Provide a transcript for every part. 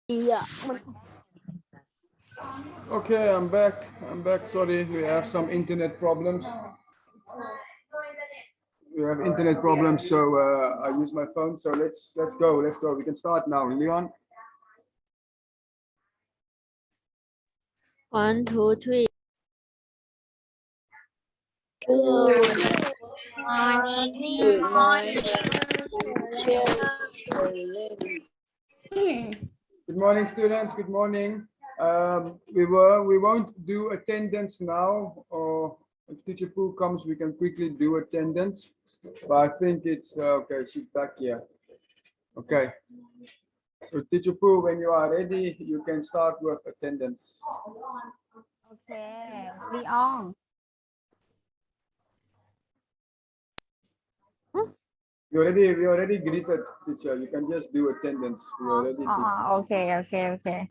Yeah. Okay, I'm back. Sorry, we have some internet problems. We have internet problems, so I use my phone. So let's go. Let's go. We can start now. Leon. 1, 2, 3. Good morning, children. Good morning, students. Good morning. We won't do attendance now, or if Teacher Pooh comes, we can quickly do attendance. But I think it's okay. She's back here. Okay. So Teacher Pooh, when you are ready, you can start with attendance. Okay, Leon. We already greeted teacher. You can just do attendance. We already did. Okay.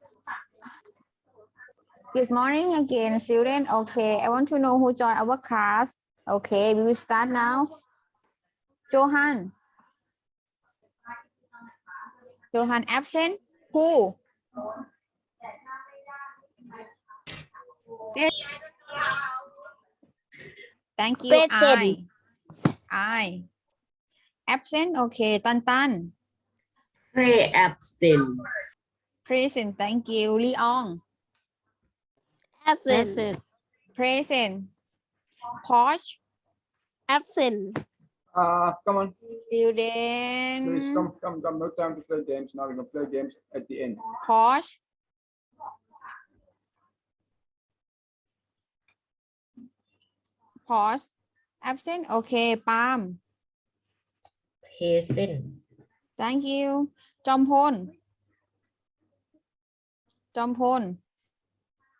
Good morning again, student. Okay, I want to know who joined our class. Okay, we will start now. Johan. Johan absent. Who? Thank you. I. Absent. Okay, Tan Tan. Absent. Present. Thank you. Leon. Absent. Present. Posh. Absent. Come on. Student. Please come. No time to play games. Now we're gonna play games at the end. Posh. Posh. Absent. Okay, Palm. Present. Thank you. Jompon.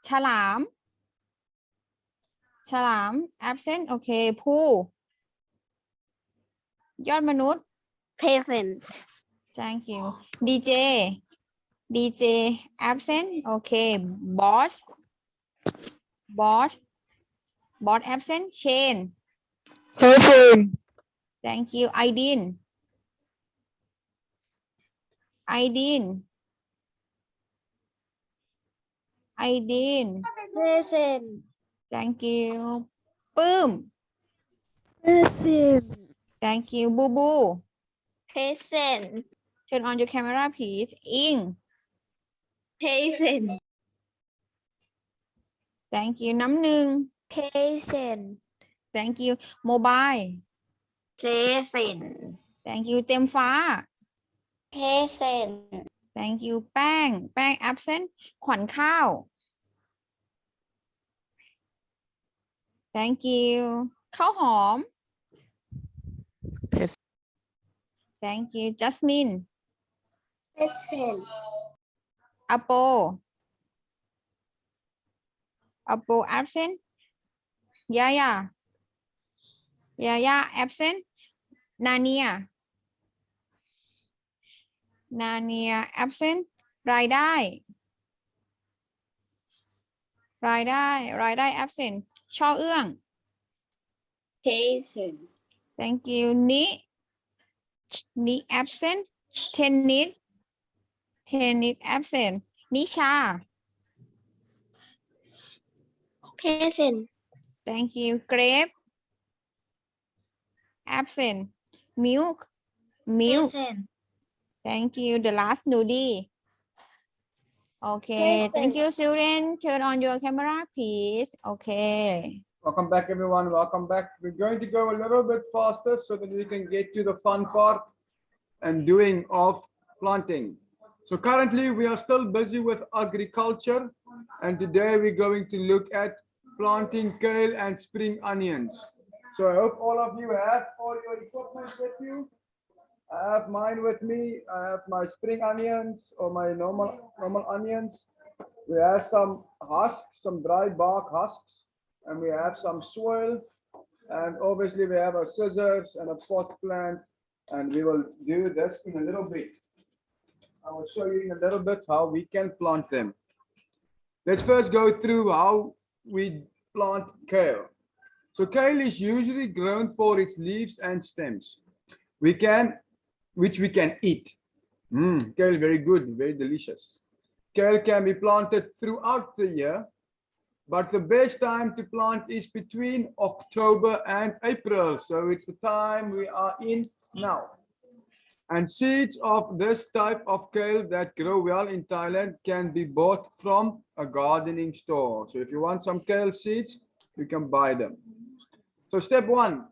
Chalam. Absent. Okay. Poo. Yod Manut. Present. Thank you. DJ. Absent. Okay. Boss. Absent. Shane. Present. Thank you. Aideen. Present. Thank you. Boom. Present. Thank you. Boo Boo. Present. Turn on your camera, please. Ing. Present. Thank you. Nắm Nương. Present. Thank you. Mobile. Present. Thank you. Tem Phá. Present. Thank you. แป้ง absent ขวัญข้าว Thank you. ข้าวหอม Thank you. Jasmine. Present. Apple absent. Yaya absent. Nania absent. รายได้ absent ช่อเอื้อง Present. Thank you. Ni absent. Tennis absent. Nisha. Present. Thank you. Grape absent. Milk. Present. Thank you. The last Nudi. Okay. Present. Thank you, student. Turn on your camera, please. Okay. Welcome back, everyone. Welcome back. We're going to go a little bit faster so that we can get to the fun part and doing of planting. So currently we are still busy with agriculture, and today we're going to look at planting kale and spring onions. So I hope all of you have all your equipment with you. I have mine with me. I have my spring onions or my normal onions. We have some husks, some dry bark husks, and we have some soil, and obviously we have our scissors and a pot plant, and we will do this in a little bit. I will show you in a little bit how we can plant them. Let's first go through how we plant kale. So kale is usually grown for its leaves and stems, which we can eat. Kale, very good, very delicious. Kale can be planted throughout the year, but the best time to plant is between October and April. So it's the time we are in now. And seeds of this type of kale that grow well in Thailand can be bought from a gardening store. So if you want some kale seeds, you can buy them. So step one,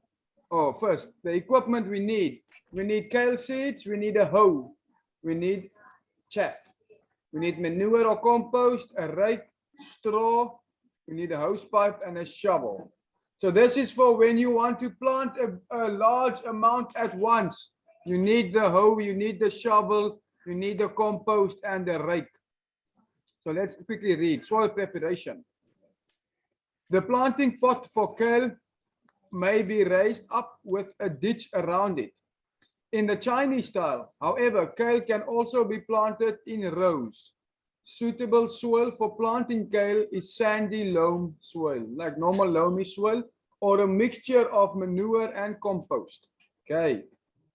first, the equipment we need. We need kale seeds, we need a hoe, we need chaff, we need manure or compost, a rake, straw, we need a hose pipe and a shovel. So this is for when you want to plant a large amount at once. You need the hoe, you need the shovel, you need the compost and the rake. So let's quickly read soil preparation. The planting pot for kale may be raised up with a ditch around it. In the Chinese style, however, kale can also be planted in rows. Suitable soil for planting kale is sandy loam soil, like normal loamy soil, or a mixture of manure and compost. Okay.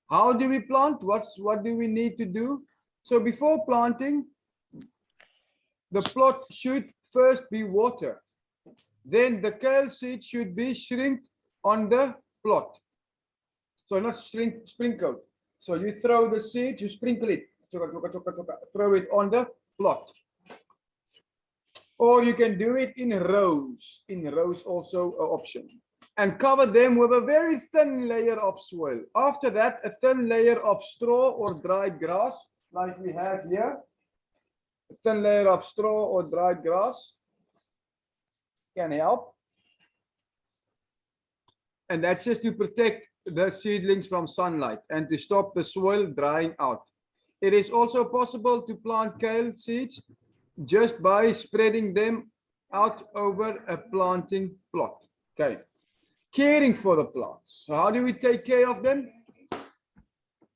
How do we plant? What do we need to do? So before planting, the plot should first be watered. Then the kale seed should be shrinked on the plot. So not sprinkled. So you throw the seeds, you sprinkle it, throw it on the plot. Or you can do it in rows. In rows also an option. And cover them with a very thin layer of soil. After that, a thin layer of straw or dried grass, like we have here. A thin layer of straw or dried grass can help. And that's just to protect the seedlings from sunlight and to stop the soil drying out. It is also possible to plant kale seeds just by spreading them out over a planting plot. Okay. Caring for the plants. So how do we take care of them?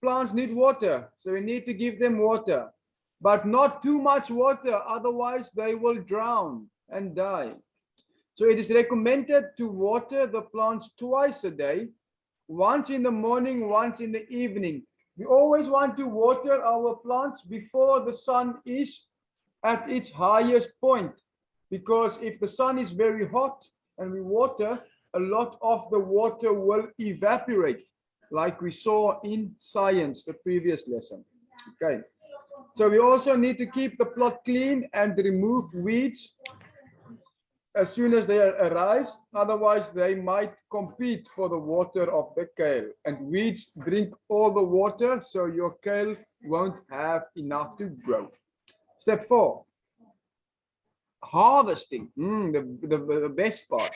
Plants need water, so we need to give them water, but not too much water, otherwise they will drown and die. So it is recommended to water the plants twice a day, once in the morning, once in the evening. We always want to water our plants before the sun is at its highest point, because if the sun is very hot and we water, a lot of the water will evaporate, like we saw in science, the previous lesson. Okay. So we also need to keep the plot clean and remove weeds as soon as they arise. Otherwise, they might compete for the water of the kale. And weeds drink all the water, so your kale won't have enough to grow. Step 4. Harvesting. The best part.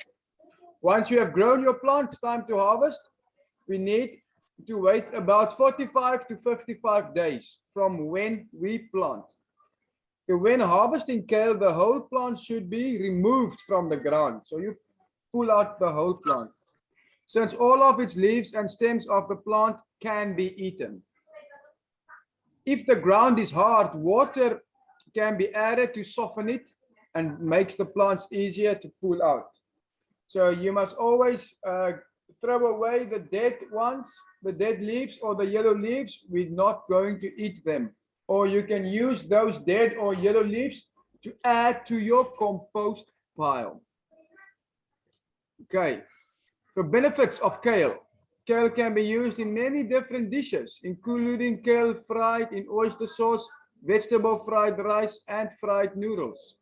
Once you have grown your plant, it's time to harvest. We need to wait about 45 to 55 days from when we plant. So when harvesting kale, the whole plant should be removed from the ground. So you pull out the whole plant, since all of its leaves and stems of the plant can be eaten. If the ground is hard, water can be added to soften it and makes the plants easier to pull out. So you must always throw away the dead ones, the dead leaves or the yellow leaves. We're not going to eat them. Or you can use those dead or yellow leaves to add to your compost pile. Okay, so benefits of kale. Kale can be used in many different dishes, including kale fried in oyster sauce, vegetable fried rice, and fried noodles.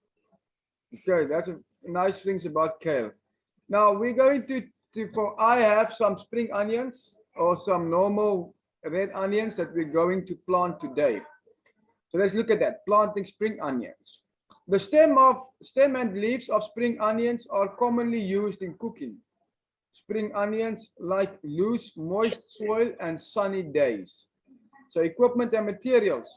Okay, that's a nice things about kale. Now we're going to I have some spring onions or some normal red onions that we're going to plant today. So let's look at that, planting spring onions. The stem and leaves of spring onions are commonly used in cooking. Spring onions like loose, moist soil and sunny days. So equipment and materials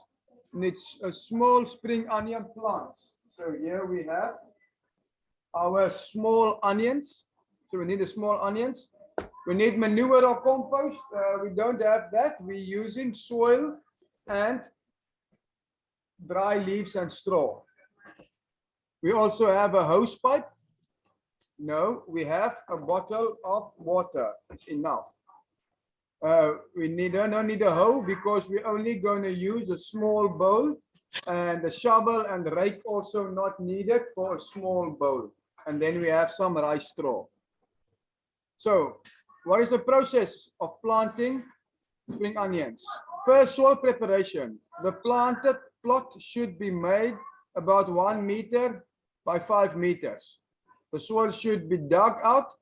needs a small spring onion plants. So here we have our small onions. So we need the small onions. We need manure or compost. We don't have that. We're using soil and dry leaves and straw. We also have a hose pipe. No, we have a bottle of water. It's enough. We don't need a hoe because we're only going to use a small bowl And the shovel and the rake also not needed for a small bowl. And then we have some rice straw. So what is the process of planting spring onions? First, soil preparation. The planted plot should be made about 1 meter by 5 meters. The soil should be dug out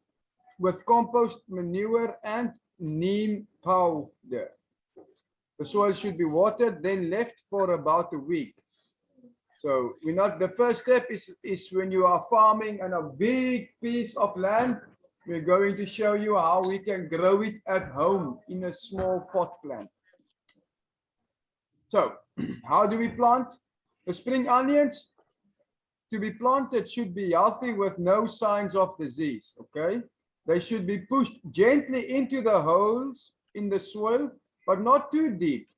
with compost manure and neem powder. The soil should be watered, then left for about a week. So the first step is when you are farming on a big piece of land, we're going to show you how we can grow it at home in a small pot plant. So how do we plant? The spring onions to be planted should be healthy with no signs of disease, okay? They should be pushed gently into the holes in the soil, but not too deep.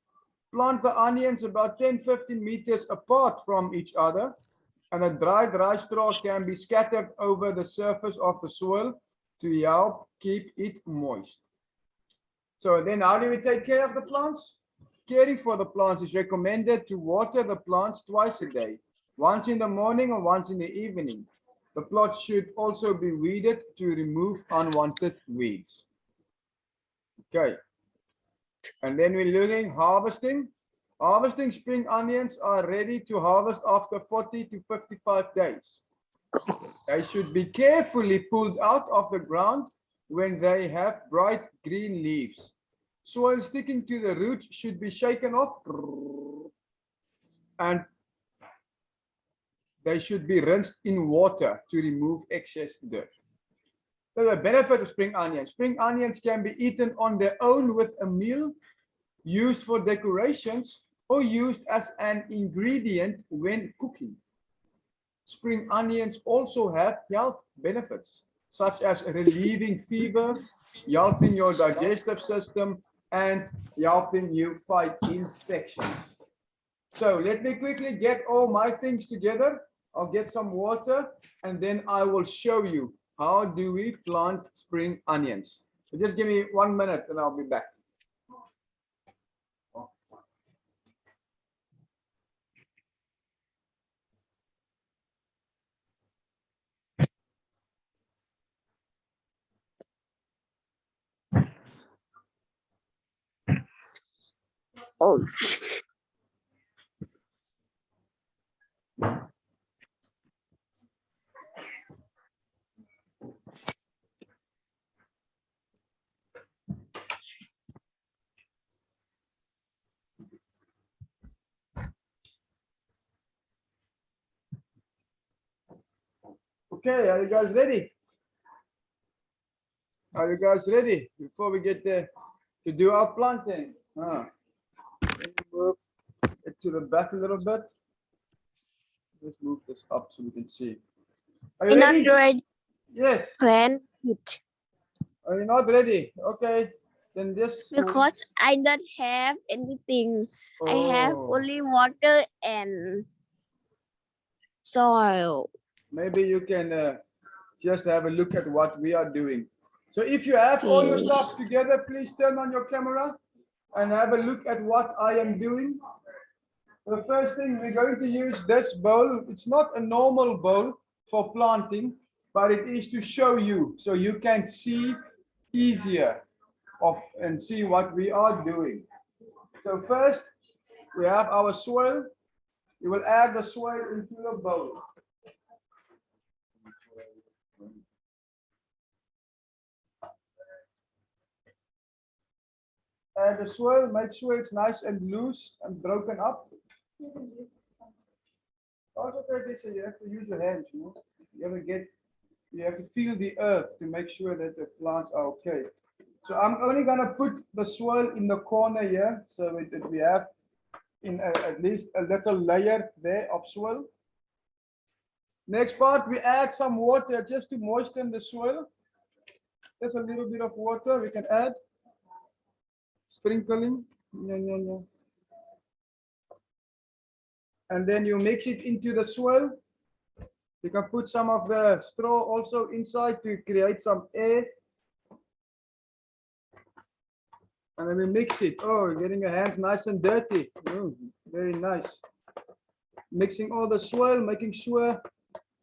Plant the onions about 10-15 meters apart from each other, and a dried rice straw can be scattered over the surface of the soil to help keep it moist. So then how do we take care of the plants? Caring for the plants is recommended to water the plants twice a day, once in the morning or once in the evening. The plots should also be weeded to remove unwanted weeds. Okay. And then we're looking harvesting. Harvesting spring onions are ready to harvest after 40 to 55 days. They should be carefully pulled out of the ground when they have bright green leaves. Soil sticking to the roots should be shaken off, and they should be rinsed in water to remove excess dirt. So the benefit of spring onions. Spring onions can be eaten on their own with a meal, used for decorations, or used as an ingredient when cooking. Spring onions also have health benefits, such as relieving fever, helping your digestive system, and helping you fight infections. So let me quickly get all my things together. I'll get some water, and then I will show you how do we plant spring onions. So just give me 1 minute and I'll be back. Oh. Okay, are you guys ready? Are you guys ready before we get there to do our planting? Let me move it to the back a little bit. Let's move this up so we can see. Are you ready? Not ready. Yes. Plant it. Are you not ready? Okay. Then this. Because I don't have anything. I have Oh, only water and soil. maybe you can just have a look at what we are doing. So if you have all your stuff together, please turn on your camera and have a look at what I am doing. The first thing, we're going to use this bowl. It's not a normal bowl for planting, but it is to show you so you can see easier and see what we are doing. So first, we have our soil. You will add the soil into the bowl. Add the soil, make sure it's nice and loose and broken up. Also, you have to use your hands, you know. You have to feel the earth to make sure that the plants are okay. So I'm only gonna put the soil in the corner here, so that we have at least a little layer there of soil. Next part, we add some water just to moisten the soil. There's a little bit of water we can add. Sprinkling. And then you mix it into the soil. You can put some of the straw also inside to create some air. And then we mix it. Oh, getting your hands nice and dirty. Very nice. mixing all the soil, making sure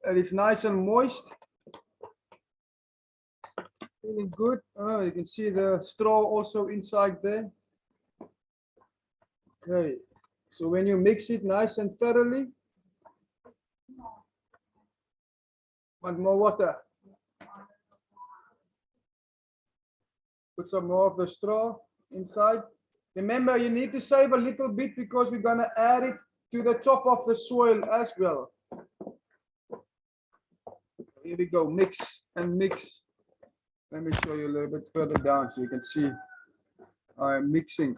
that it's nice and moist. Feeling good. Oh, you can see the straw also inside there. Okay, so when you mix it nice and thoroughly, want more water. Put some more of the straw inside. Remember, you need to save a little bit because we're gonna add it to the top of the soil as well. Here we go, mix and mix. Let me show you a little bit further down so you can see I'm mixing.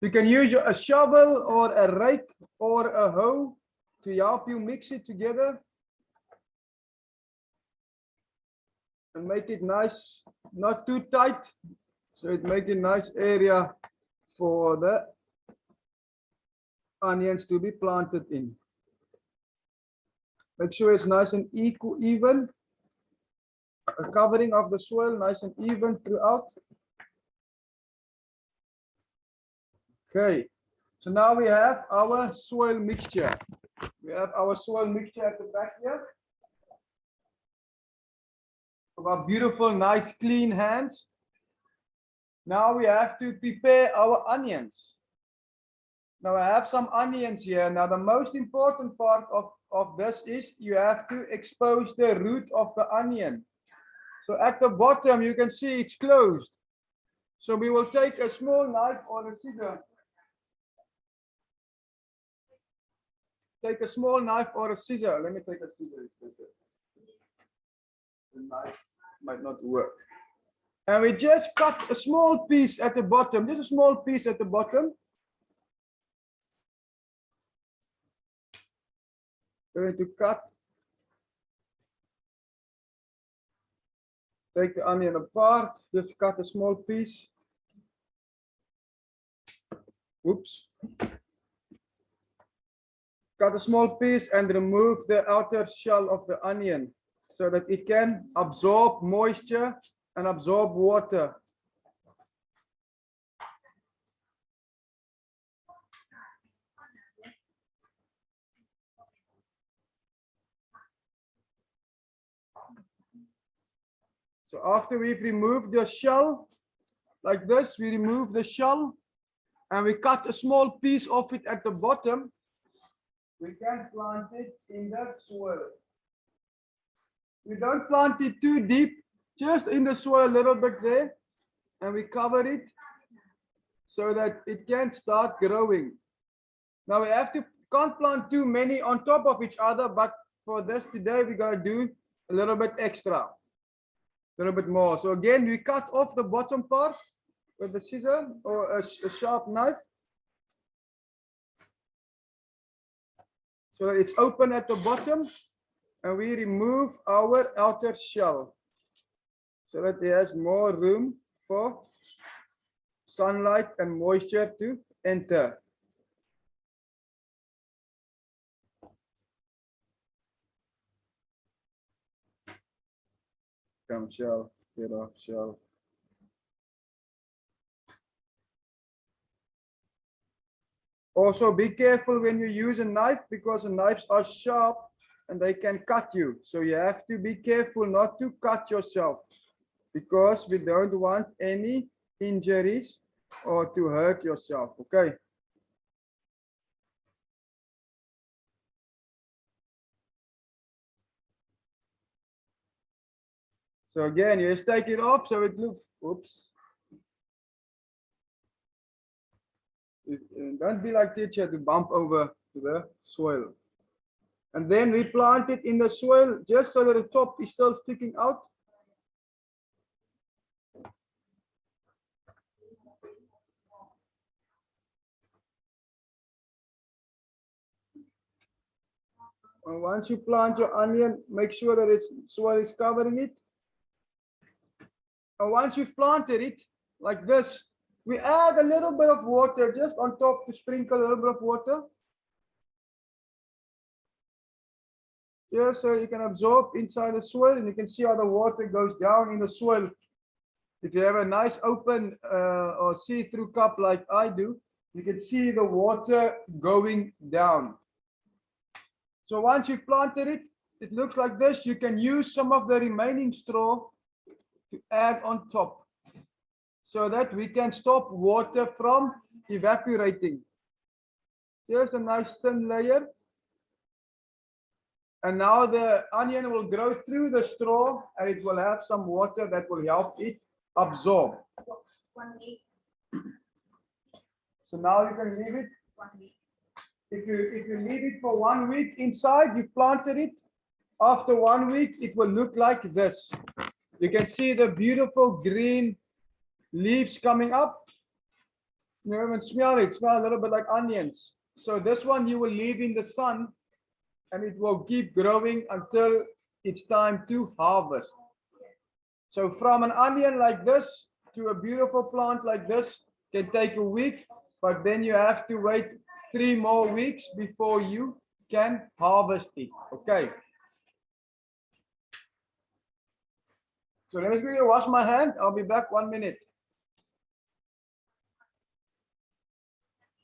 You can use a shovel or a rake or a hoe to help you mix it together and make it nice, not too tight. So it makes a nice area for the onions to be planted in. Make sure it's nice and even. A covering of the soil nice and even throughout. Okay, so now we have our soil mixture. We have our soil mixture at the back here. Our beautiful, nice, clean hands. Now we have to prepare our onions. Now I have some onions here. Now the most important part of this is you have to expose the root of the onion. So at the bottom you can see it's closed. So we will take a small knife or a scissor. Take a small knife or a scissor. Let me take a scissor. The knife might not work. And we just cut a small piece at the bottom, just a small piece at the bottom. We're going to cut. Take the onion apart, just cut a small piece. Oops. Cut a small piece and remove the outer shell of the onion so that it can absorb moisture and absorb water. So after we've removed the shell, like this, we remove the shell and we cut a small piece of it at the bottom. We can plant it in the soil. We don't plant it too deep, just in the soil a little bit there, and we cover it so that it can start growing. Now we can't plant too many on top of each other, but for this today we're going to do a little bit extra. A little bit more. So again, we cut off the bottom part with the scissor or a sharp knife. So it's open at the bottom and we remove our outer shell so that it has more room for sunlight and moisture to enter. Come shell, get off shell. Also be careful when you use a knife because the knives are sharp and they can cut you. So you have to be careful not to cut yourself because we don't want any injuries or to hurt yourself, okay? So again, you just take it off so it looks, oops. Don't be like teacher to bump over to the soil. And then we plant it in the soil just so that the top is still sticking out. And once you plant your onion, make sure that its soil is covering it. And once you've planted it like this, we add a little bit of water just on top to sprinkle a little bit of water. Yeah, so you can absorb inside the soil and you can see how the water goes down in the soil. If you have a nice open or see-through cup like I do, you can see the water going down. So once you've planted it, it looks like this. You can use some of the remaining straw to add on top so that we can stop water from evaporating. Here's a nice thin layer. And now the onion will grow through the straw and it will have some water that will help it absorb. So now you can leave it. If you leave it for 1 week inside, you planted it. After 1 week, it will look like this. You can see the beautiful green leaves coming up. You even smell it. It smells a little bit like onions. So this one you will leave in the sun and it will keep growing until it's time to harvest. So from an onion like this to a beautiful plant like this can take a week, but then you have to wait 3 more weeks before you can harvest it. Okay. So let me go wash my hand. I'll be back 1 minute.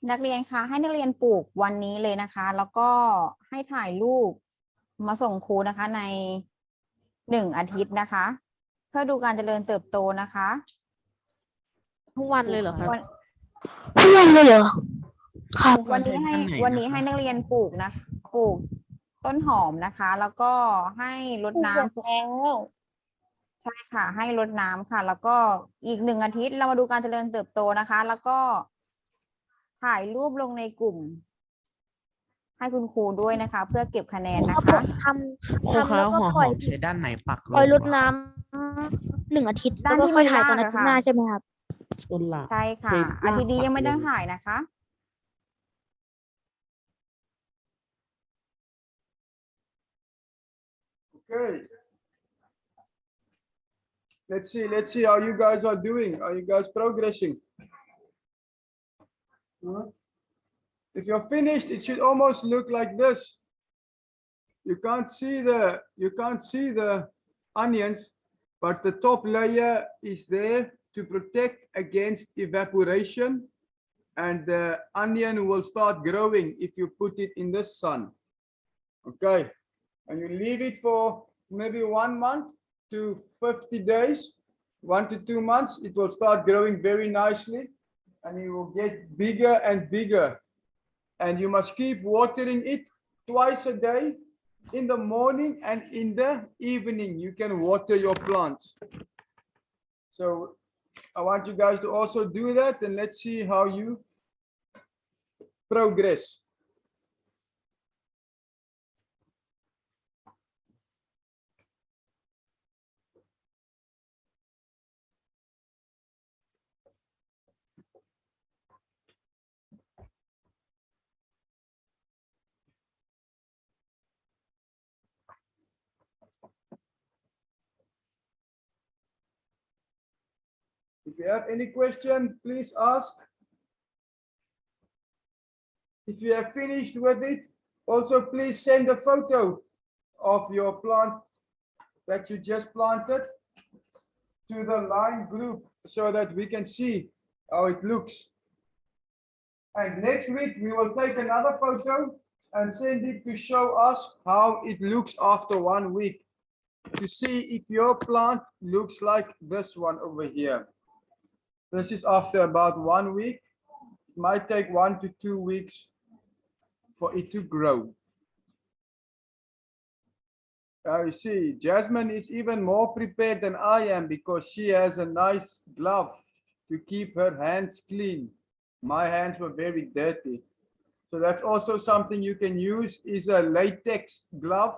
นักเรียนคะให้นักเรียนปลูกวันนี้เลยนะคะแล้วก็ให้ถ่ายรูปมาส่งครูนะคะใน1 อาทิตย์นะคะเพื่อดูการเจริญเติบโตนะคะทุกวันเลยเหรอคะ ทุกวันเลยเหรอครับ วันนี้ให้นักเรียนปลูกนะปลูกต้นหอมนะคะแล้วก็ให้รดน้ำใช่ค่ะให้รดน้ำค่ะแล้วก็อีก1 อาทิตย์เรามาดูการเจริญเติบโตนะคะแล้วก็ถ่ายรูปลงในกลุ่มให้คุณครูด้วยนะคะเพื่อเก็บคะแนนนะคะทำแล้วก็ปล่อยใช้ด้านไหนปักปล่อยรดน้ำ1 อาทิตย์แล้วก็ค่อยถ่ายตอนอาทิตย์หน้าใช่ไหมครับใช่ค่ะอาทิตย์นี้ยังไม่ต้องถ่ายนะคะ Okay. Let's see how you guys are doing. Are you guys progressing? If you're finished, it should almost look like this. You can't see the onions, but the top layer is there to protect against evaporation, and the onion will start growing if you put it in the sun. Okay, and you leave it for maybe 1 month to 50 days, 1 to 2 months. It will start growing very nicely, and it will get bigger and bigger. And you must keep watering it twice a day, in the morning and in the evening. You can water your plants. So I want you guys to also do that, and let's see how you progress. If you have any question, please ask. If you have finished with it, also please send a photo of your plant that you just planted to the line group so that we can see how it looks. And next week, we will take another photo and send it to show us how it looks after 1 week, to see if your plant looks like this one over here. This is after about 1 week. It might take 1 to 2 weeks for it to grow. You see, Jasmine is even more prepared than I am because she has a nice glove to keep her hands clean. My hands were very dirty. So that's also something you can use, is a latex glove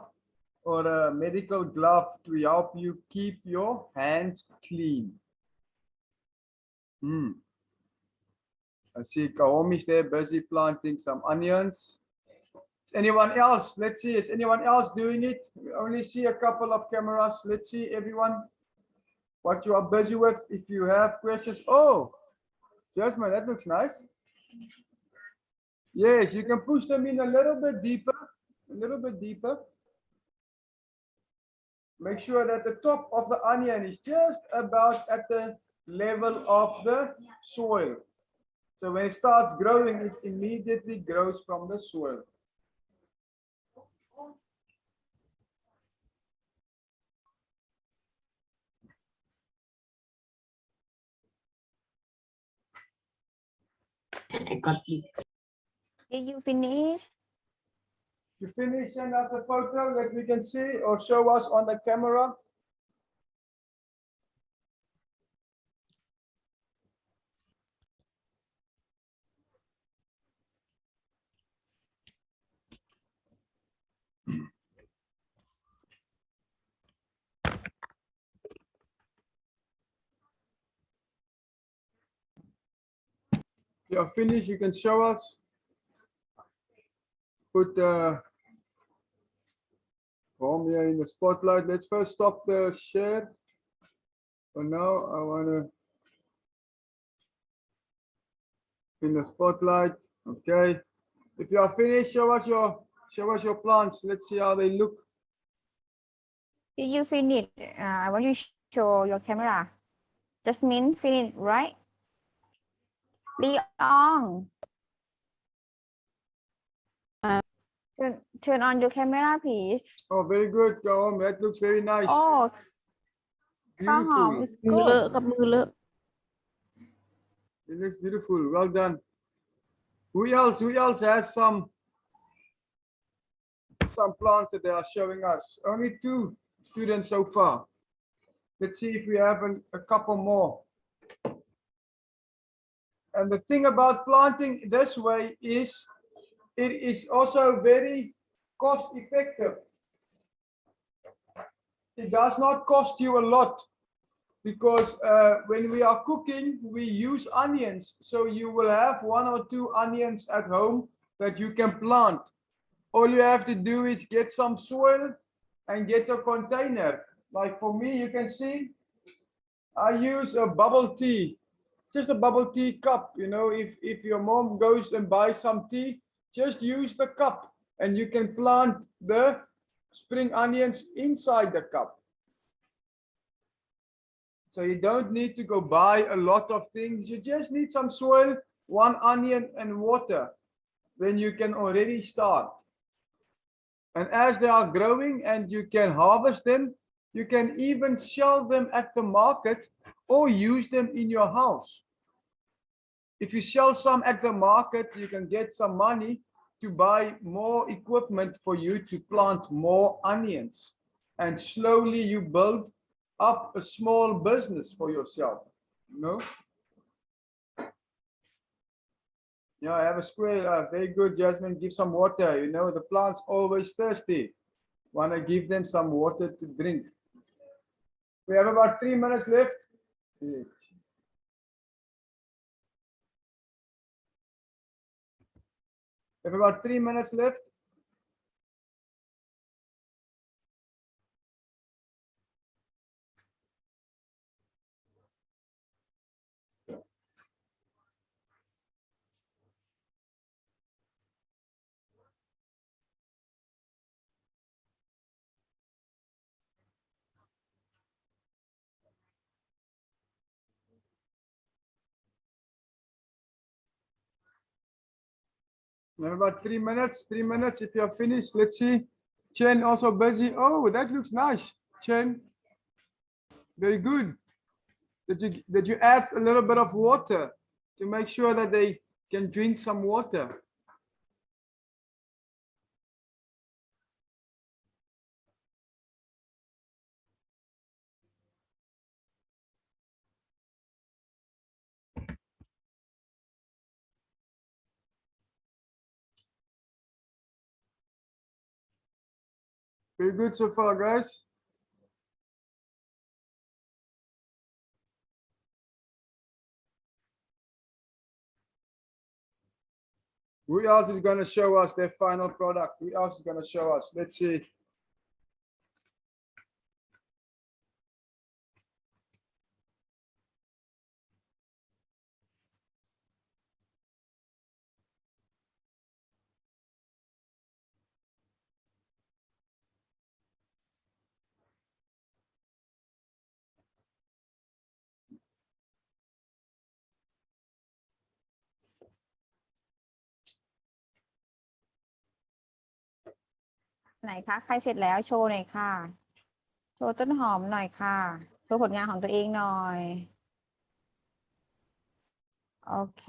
or a medical glove to help you keep your hands clean. I see Kaomi's there busy planting some onions. Is anyone else? Let's see, is anyone else doing it? We only see a couple of cameras. Let's see everyone what you are busy with. If you have questions. Oh, Jasmine, that looks nice. Yes, you can push them in a little bit deeper, Make sure that the top of the onion is just about at the level of the soil. So when it starts growing, it immediately grows from the soil. Did you finish? You finish, send us a photo that we can see or show us on the camera. If you're finished, you can show us. Put home here in the spotlight. Let's first stop the share. For now, I want to in the spotlight. Okay. If you are finished, show us your plants. Let's see how they look. Did you finish? I want you to show your camera. Jasmine, finish, right? Leon. Turn on your camera, please. Oh, very good. Go on. That looks very nice. Oh,ข้าวหอม Beautiful. is มือเลอะ good. กับมือเลอะ It looks beautiful. Well done. Who else has some plants that they are showing us? Only 2 students so far. Let's see if we have a couple more. And the thing about planting this way is it is also very cost effective. It does not cost you a lot because when we are cooking, we use onions. So you will have 1 or 2 onions at home that you can plant. All you have to do is get some soil and get a container. Like for me, you can see, I use a bubble tea, just a bubble tea cup. You know, if your mom goes and buys some tea, just use the cup and you can plant the spring onions inside the cup. So you don't need to go buy a lot of things. You just need some soil, 1 onion and water. Then you can already start. And as they are growing and you can harvest them, you can even sell them at the market or use them in your house. If you sell some at the market, you can get some money to buy more equipment for you to plant more onions. And slowly you build up a small business for yourself, you know? Yeah, I have a squirrel. Very good, Jasmine. Give some water. You know, the plant's always thirsty. Want to give them some water to drink. We have about 3 minutes left. We have about 3 minutes left. We have about 3 minutes. 3 minutes. If you're finished, let's see. Chen also busy. Oh, that looks nice. Chen. Very good. Did you add a little bit of water to make sure that they can drink some water? Very good so far, guys. Who else is going to show us their final product? Who else is going to show us? Let's see.ไหนคะใครเสร็จแล้วโชว์หน่อยค่ะ โชว์ต้นหอมหน่อยค่ะ โชว์ผลงานของตัวเองหน่อย โอเค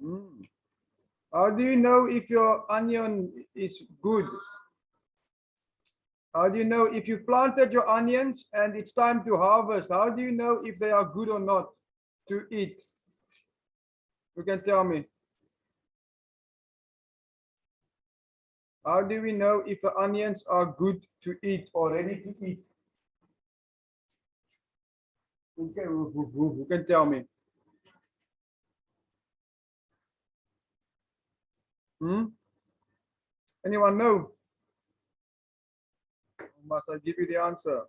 Mm. How do you know if your onion is good? How do you know if you planted your onions and it's time to harvest? How do you know if they are good or not to eat? You can tell me. How do we know if the onions are good to eat or ready to eat? Who can tell me? Anyone know? Must I give you the answer?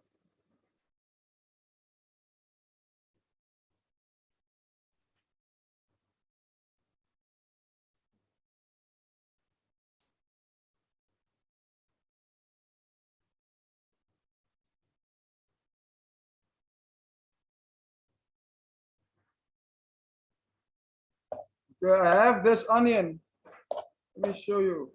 Okay, I have this onion. Let me show you.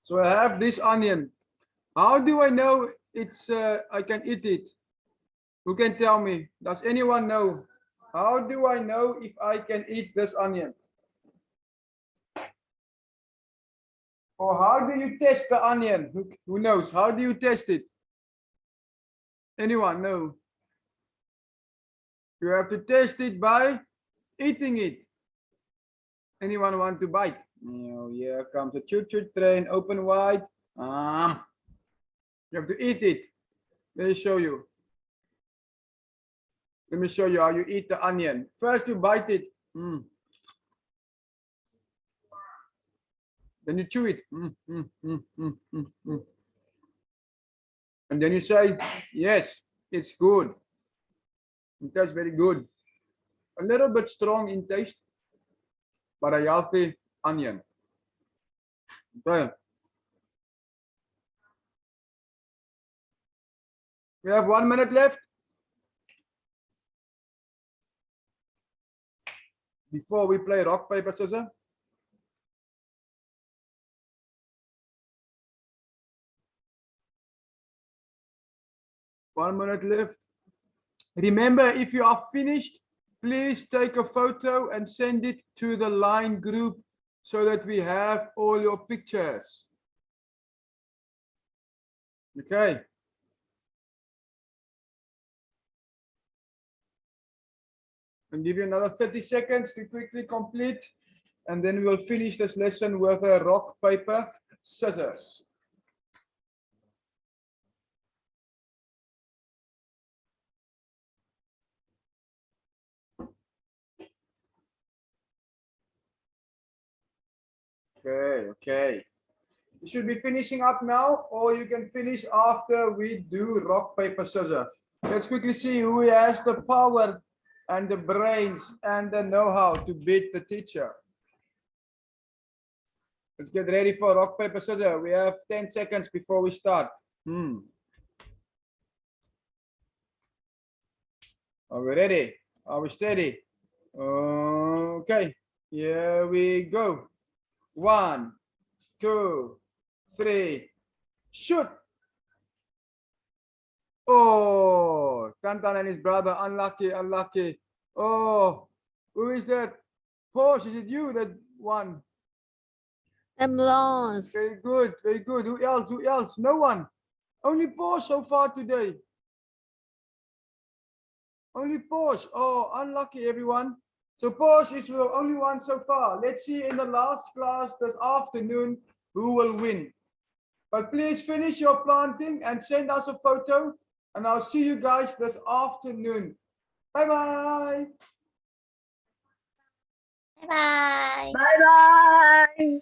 So I have this onion. How do I know it's I can eat it? Who can tell me? Does anyone know? How do I know if I can eat this onion? Or how do you test the onion? Who knows? How do you test it? Anyone know? You have to test it by eating it. Anyone want to bite? Oh, here comes the choo-choo train, open wide. You have to eat it. Let me show you. Let me show you how you eat the onion. First you bite it. Then you chew it. And then you say, yes, it's good. It tastes very good. A little bit strong in taste, but a healthy onion. Okay. We have 1 minute left. Before we play rock, paper, scissors. One minute left. Remember, if you are finished, please take a photo and send it to the line group so that we have all your pictures. Okay. I'll give you another 30 seconds to quickly complete, and then we'll finish this lesson with a rock, paper, scissors. Okay. You should be finishing up now, or you can finish after we do rock, paper, scissors. Let's quickly see who has the power and the brains and the know-how to beat the teacher. Let's get ready for rock, paper, scissors. We have 10 seconds before we start. Are we ready? Are we steady? Okay, here we go. 1, 2, 3, shoot. Oh, Tantan and his brother, unlucky, unlucky. Oh, who is that? Porsche, is it you that won? I'm lost. Very good, very good. Who else? Who else? No one. Only Porsche so far today. Only Porsche. Oh, unlucky, everyone. So Porsche is the only one so far. Let's see in the last class this afternoon who will win. But please finish your planting and send us a photo. And I'll see you guys this afternoon. Bye-bye. Bye bye. Bye bye.